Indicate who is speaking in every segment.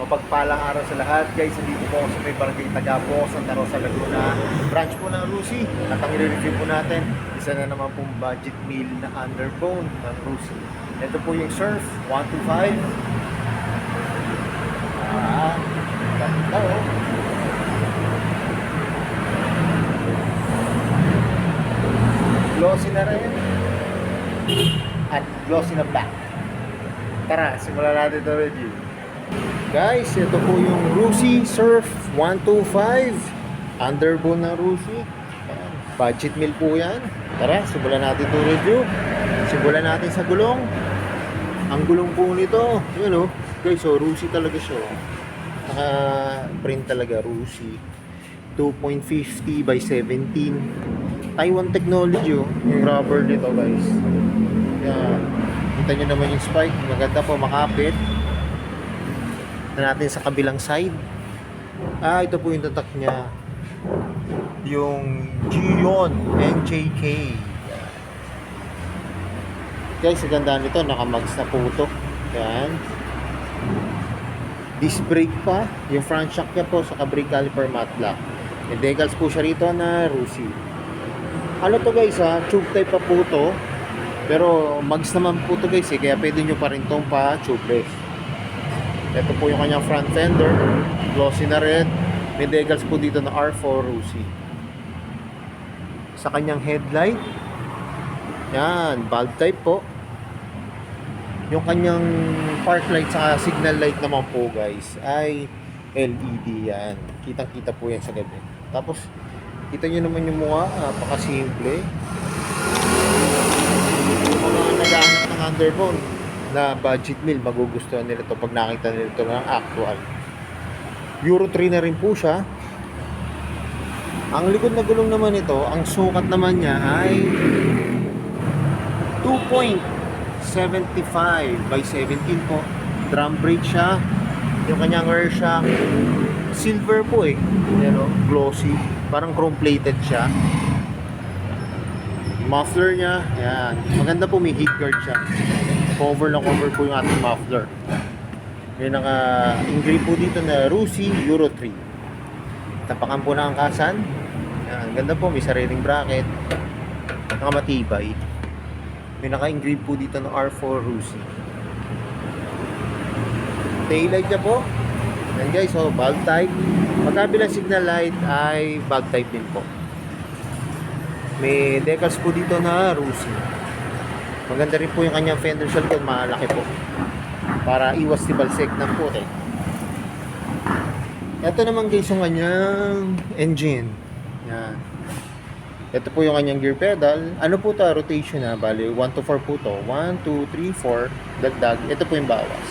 Speaker 1: mapagpalang araw sa lahat. Guys, nandito po ako sa may barangay Tagapo, Santa Rosa, Laguna. Branch po ng Rusi. At ang i-review po natin, isa na naman pong budget meal na underbone ng Rusi. Ito po yung Surf 125. Ganda oh. Glossy na rin. At glossy na black. Tara, simulan natin ito review. Guys, ito po yung Rusi Surf 125. Underbone ng Rusi. Budget meal po yan. Tara, simulan natin ito review. Simulan natin sa gulong. Ang gulong po nito, yun o. Guys, so Rusi talaga siya. Naka-print talaga Rusi. 2.50 by 17. Taiwan technology oh. Yung rubber nito guys. Yan. Kita nyo naman yung spike. Maganda po makapit. Ito natin sa kabilang side. Ito po yung tatak niya. Yung Gion NJK. Guys, ganda nito. Nakamags na po ito. Yan. Disc brake pa. Yung front shock niya po sa brake caliper matte black. May decals po siya rito na Rusi. Ano to guys ha? Tube type pa po to. Pero mags naman po to guys eh. Kaya pwede nyo pa rin tong pa tubeless. Ito po yung kanyang front fender. Glossy na red. May decals po dito na R4 Rusi. Sa kanyang headlight. Yan. Bulb type po. Yung kanyang park light sa signal light naman po guys ay LED yan. Kitang kita po yan sa gabi. Tapos kita nyo naman yung mukha. Napakasimple. Yung mga nagagamit ng underbone na budget meal, magugustuhan nila ito pag nakita nila ito ng actual. Euro 3 na rin po siya. Ang likod na gulong naman ito, ang sukat naman niya ay 2.75 by 17 po. Drum brake siya. Yung kanyang rear shock silver po eh. Pero glossy. Parang chrome plated siya. Muffler niya, yan. Maganda po, may heat guard siya. Cover na cover po yung ating muffler. May naka-engrave po dito na Rusi Euro 3. Tapakan po na ang kasan. Yan, ganda po, may sariling bracket. Nakamatibay. May naka-engrave po dito na R4 Rusi. Taillight niya po. Yan guys, so bulb type. Pagkabilang signal light ay bulb type din po. May decals po dito na Rusi. Maganda rin po yung kanyang fender sa likod, malaki po. Para iwas tibalsek ng puti. Ito naman guys yung kanyang engine. Yan. Ito po yung kanyang gear pedal. Ano po ito? Rotation na. Bali, 1 to 4 po ito. 1, 2, 3, 4. Dagdag. Ito po yung bawas.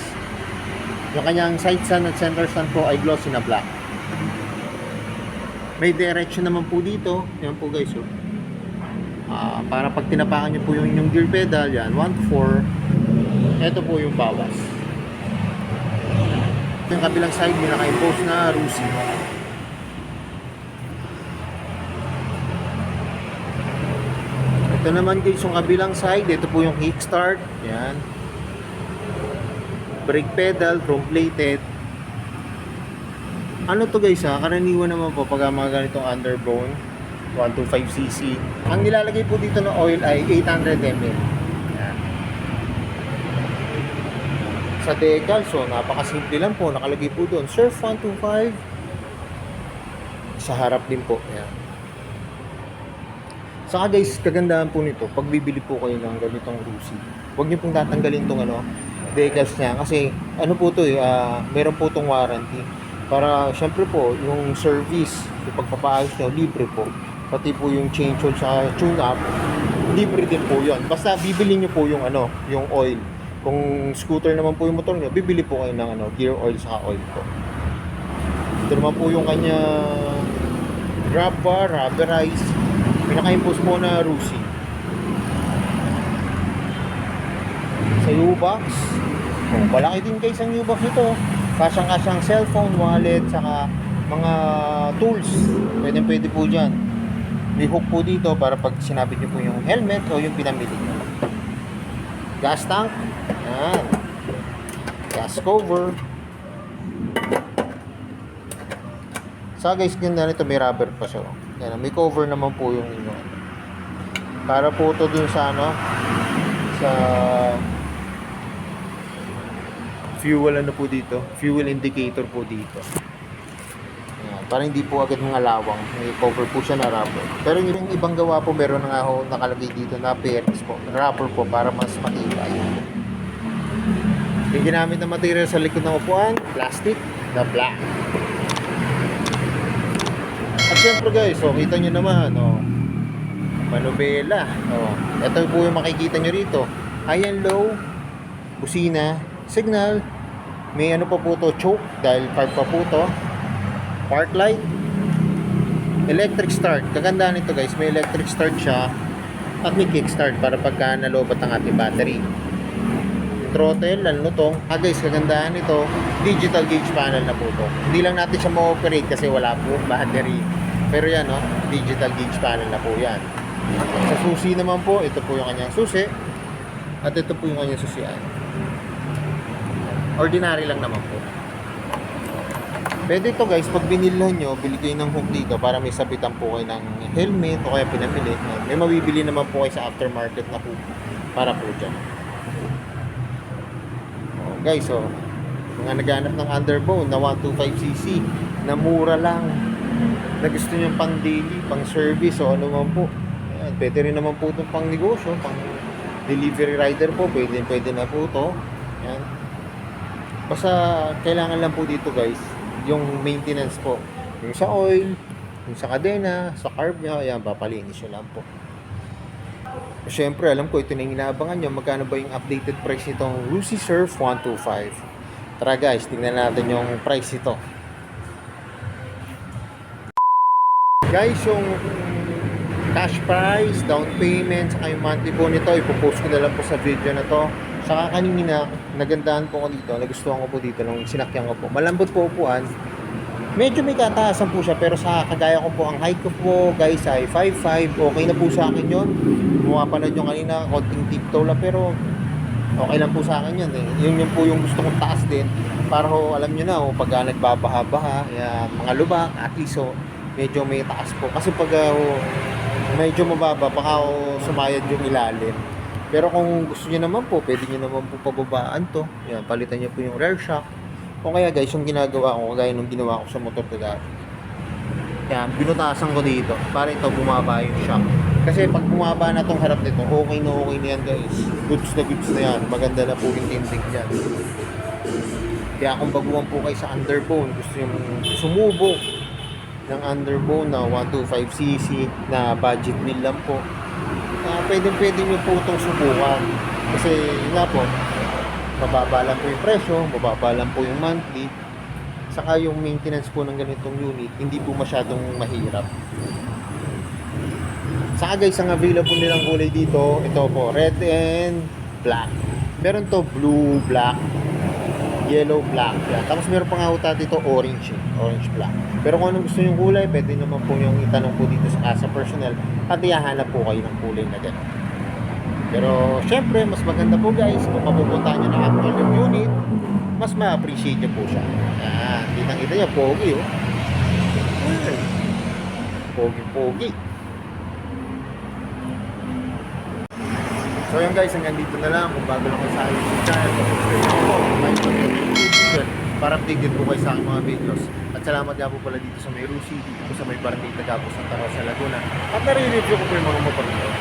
Speaker 1: Yung kanyang side stand at center stand po ay glossy na black. May direction naman po dito. Yan po guys. Oh. Para pag tinapakan nyo po yung gear pedal, yan, 1 to 4. Ito po yung bawas. Yung kabilang side, may naka-impose na Rusi. Ito naman guys, yung kabilang side, ito po yung kickstart. Yan. Brake pedal, chrome plated. Ano to guys ha? Karaniwan naman po pag mga ganitong underbone 125cc. Ang nilalagay po dito ng oil ay 800 ml. Yan. Sa decal, so napakasimple lang po. Nakalagay po doon Surf 125. Sa harap din po. Yan. Saka guys, kagandahan po nito, pag bibili po kayo ng ganitong Rusi, huwag niyo pong tatanggalin tong decals niya. Kasi ano po to meron po tong warranty. Para syempre po, yung service, yung pagpapaayos nyo, libre po. Pati po yung change oil sa tune-up, libre din po yun. Basta bibili nyo po yung yung oil. Kung scooter naman po yung motor nyo, bibili po kayo ng gear oil sa oil po. Ito naman po yung kanya grab bar, rubberize. Pinaka-impose po na Rusi. Sa U-box, malaki din guys ang U-box nito. Kasyang-kasyang cellphone, wallet, saka mga tools. Pwede po dyan. May hook po dito para pag sinabit nyo po yung helmet o yung pinamili nyo. Gas tank. Yan. Gas cover. Sa guys, ganda nito, may rubber pa siya. Yan, may cover naman po yung inyo. Para po ito dun sa ano, sa fuel ano po dito, fuel indicator po dito. Yan, para hindi po agad mga lawang, may cover po siya na rubber. Pero yung ibang gawa po, meron na nga ho nakalagay dito na fairness po, rubber po para mas matibay. Yung ginamit na material sa likod ng upuan, plastic na black. At syempre guys, so kita nyo naman, manubela. Ito po yung makikita nyo rito. High and low, busina, signal, may ano pa po to, choke, dahil carb pa po to, park light, electric start. Kagandaan nito guys, may electric start siya at may kick start para pagka nalobat ang ating battery. Throttle, ano to? Guys, kagandaan nito, digital gauge panel na po to. Hindi lang natin siya ma-operate kasi wala po battery. Pero yan, digital gauge panel na po yan. Sa susi naman po, ito po yung kanyang susi. At ito po yung kanyang susian. Ordinary lang naman po. Pwede ito guys, pag binilhan nyo, bili kayo ng hook dito para may sabitan po kayo ng helmet o kaya pinamili. May mabibili naman po kayo sa aftermarket na po para po dyan. Guys, mga naghanap ng underbone na 125cc na mura lang, na gusto nyo pang daily, pang service o ano man po. Ayan, pwede rin naman po itong pang negosyo, pang delivery rider po, pwede na po ito. Ayan. Basta kailangan lang po dito guys, yung maintenance po, yung sa oil, yung sa kadena, sa carb nya, ayan, papalinis nyo lang po. Siyempre, alam ko ito na yung inaabangan nyo. Magkano ba yung updated price nitong Lucy Surf 125? Tara guys, tingnan natin yung price nito. Guys, yung cash price, down payment, saka yung monthly po nito, ipopost ko na lang po sa video na to. Saka kanina, nagandahan po ko dito, nagustuhan ko po dito nung sinakyan ko po. Malambot po upuan. Medyo may kataasan po siya, pero sa kagaya ko po, ang height ko po guys ay 5'5". Okay na po sa akin yun. Mapanood nyo kanina, konting tiptoe lang, pero okay lang po sa akin yun eh. Yun po yung gusto kong taas din. Para ho, alam nyo na, pag nagbabaha-baha, mga lubak, at least medyo may taas po. Kasi pag medyo mababa, baka sumayad yung ilalim. Pero kung gusto nyo naman po, pwede nyo naman po pababaan to. Yan, palitan nyo po yung rear shock. O kaya guys, yung ginagawa ko, kagaya nung ginawa ko sa motor ko dati. Yan, binutasan ko dito para ito bumaba yung shock. Kasi pag bumaba na tong harap nito, okay na yan guys. Goods na yan. Maganda na po yung tinting dyan. Kaya kung baguhan po kayo sa underbone, gusto nyo sumubok ng underbone na 125cc na budget meal lang po, pwede nyo po itong subukan. Kasi yun nga po, mababa lang po yung presyo, mababa lang po yung monthly, saka yung maintenance po ng ganitong unit hindi po masyadong mahirap. Saka guys, ang available nilang kulay dito, ito po, red and black. Meron to blue, black, yellow, black yan. Tapos meron pa nga dito orange, orange black. Pero kung anong gusto yung kulay, pwede naman po yung itanong po dito sa personnel at ihahanap po kayo ng kulay na gano'n. Pero syempre, mas maganda po guys kung mapupuntahan nyo na actual yung unit, mas ma-appreciate nyo po siya. Yan, kitang-kita nyo, pogi pogi. So yun guys, hanggang dito na lang. Kung bago lang kayo sa akin sa channel, para updated po kayo sa aking mga videos. At salamat nga po pala dito sa may Rusi, dito sa may Barangay Tagapos, Santa Rosa, Laguna. At nare-review ko po yung mga motor nito.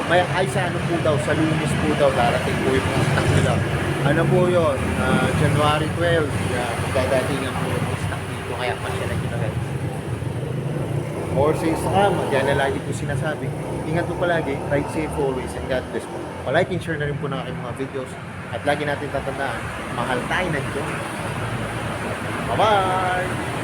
Speaker 1: May ay sa ano po daw, sa Lunes po daw, darating po yung stock nila. Ano po yun, January 12, magdadatingan po yung stock dito, kaya pasyalan nyo na guys. Or sa Instagram, dyan na lagi po sinasabi. Ingat po palagi, ride safe always, and God bless po. Palike and share na rin po ng aking mga videos. At lagi natin tatandaan, mahal tayo na dito. Bye-bye!